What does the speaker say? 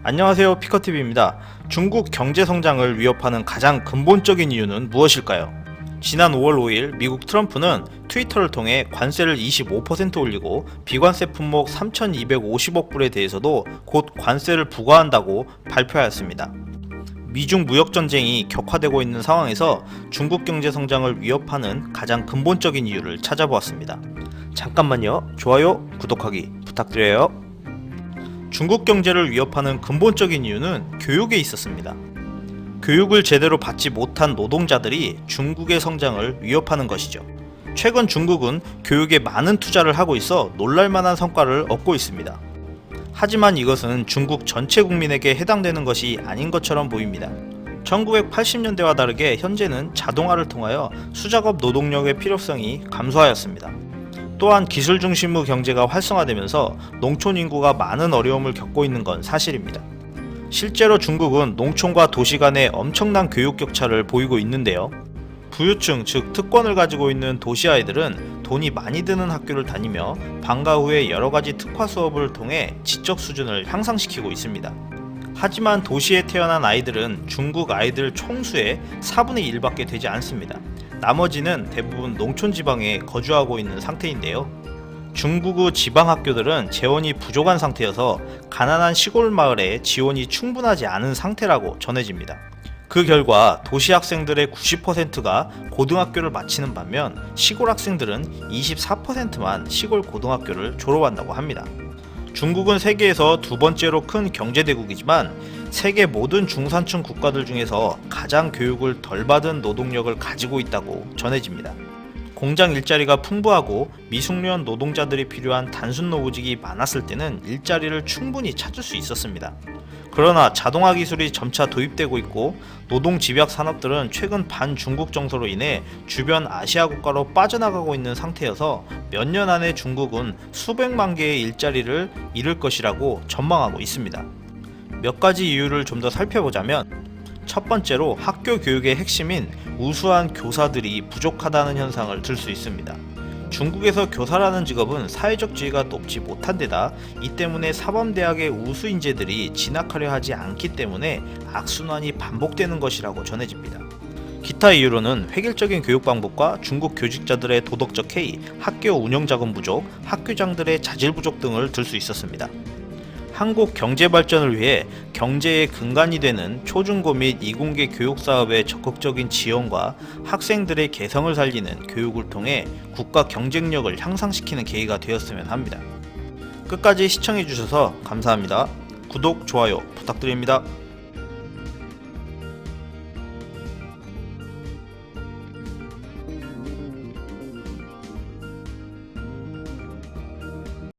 안녕하세요, 피커TV입니다. 중국 경제 성장을 위협하는 가장 근본적인 이유는 무엇일까요? 지난 5월 5일 미국 트럼프는 트위터를 통해 관세를 25% 올리고 비관세 품목 3,250억 불에 대해서도 곧 관세를 부과한다고 발표하였습니다. 미중 무역 전쟁이 격화되고 있는 상황에서 중국 경제 성장을 위협하는 가장 근본적인 이유를 찾아보았습니다. 잠깐만요. 좋아요, 구독하기 부탁드려요. 중국 경제를 위협하는 근본적인 이유는 교육에 있었습니다. 교육을 제대로 받지 못한 노동자들이 중국의 성장을 위협하는 것이죠. 최근 중국은 교육에 많은 투자를 하고 있어 놀랄만한 성과를 얻고 있습니다. 하지만 이것은 중국 전체 국민에게 해당되는 것이 아닌 것처럼 보입니다. 1980년대와 다르게 현재는 자동화를 통하여 수작업 노동력의 필요성이 감소하였습니다. 또한 기술 중심의 경제가 활성화되면서 농촌 인구가 많은 어려움을 겪고 있는 건 사실입니다. 실제로 중국은 농촌과 도시 간의 엄청난 교육 격차를 보이고 있는데요. 부유층, 즉 특권을 가지고 있는 도시 아이들은 돈이 많이 드는 학교를 다니며 방과 후에 여러가지 특화 수업을 통해 지적 수준을 향상시키고 있습니다. 하지만 도시에 태어난 아이들은 중국 아이들 총수의 4분의 1밖에 되지 않습니다. 나머지는 대부분 농촌 지방에 거주하고 있는 상태인데요. 중국의 지방학교들은 재원이 부족한 상태여서 가난한 시골 마을에 지원이 충분하지 않은 상태라고 전해집니다. 그 결과 도시 학생들의 90%가 고등학교를 마치는 반면 시골 학생들은 24%만 시골 고등학교를 졸업한다고 합니다. 중국은 세계에서 두 번째로 큰 경제대국이지만 세계 모든 중산층 국가들 중에서 가장 교육을 덜 받은 노동력을 가지고 있다고 전해집니다. 공장 일자리가 풍부하고 미숙련 노동자들이 필요한 단순 노무직이 많았을 때는 일자리를 충분히 찾을 수 있었습니다. 그러나 자동화 기술이 점차 도입되고 있고 노동 집약 산업들은 최근 반중국 정서로 인해 주변 아시아 국가로 빠져나가고 있는 상태여서 몇 년 안에 중국은 수백만 개의 일자리를 잃을 것이라고 전망하고 있습니다. 몇 가지 이유를 좀 더 살펴보자면, 첫 번째로 학교 교육의 핵심인 우수한 교사들이 부족하다는 현상을 들 수 있습니다. 중국에서 교사라는 직업은 사회적 지위가 높지 못한 데다 이 때문에 사범대학의 우수 인재들이 진학하려 하지 않기 때문에 악순환이 반복되는 것이라고 전해집니다. 기타 이유로는 획일적인 교육 방법과 중국 교직자들의 도덕적 해이, 학교 운영 자금 부족, 학교장들의 자질 부족 등을 들 수 있었습니다. 한국 경제 발전을 위해 경제의 근간이 되는 초중고 및 이공계 교육 사업의 적극적인 지원과 학생들의 개성을 살리는 교육을 통해 국가 경쟁력을 향상시키는 계기가 되었으면 합니다. 끝까지 시청해주셔서 감사합니다. 구독, 좋아요 부탁드립니다.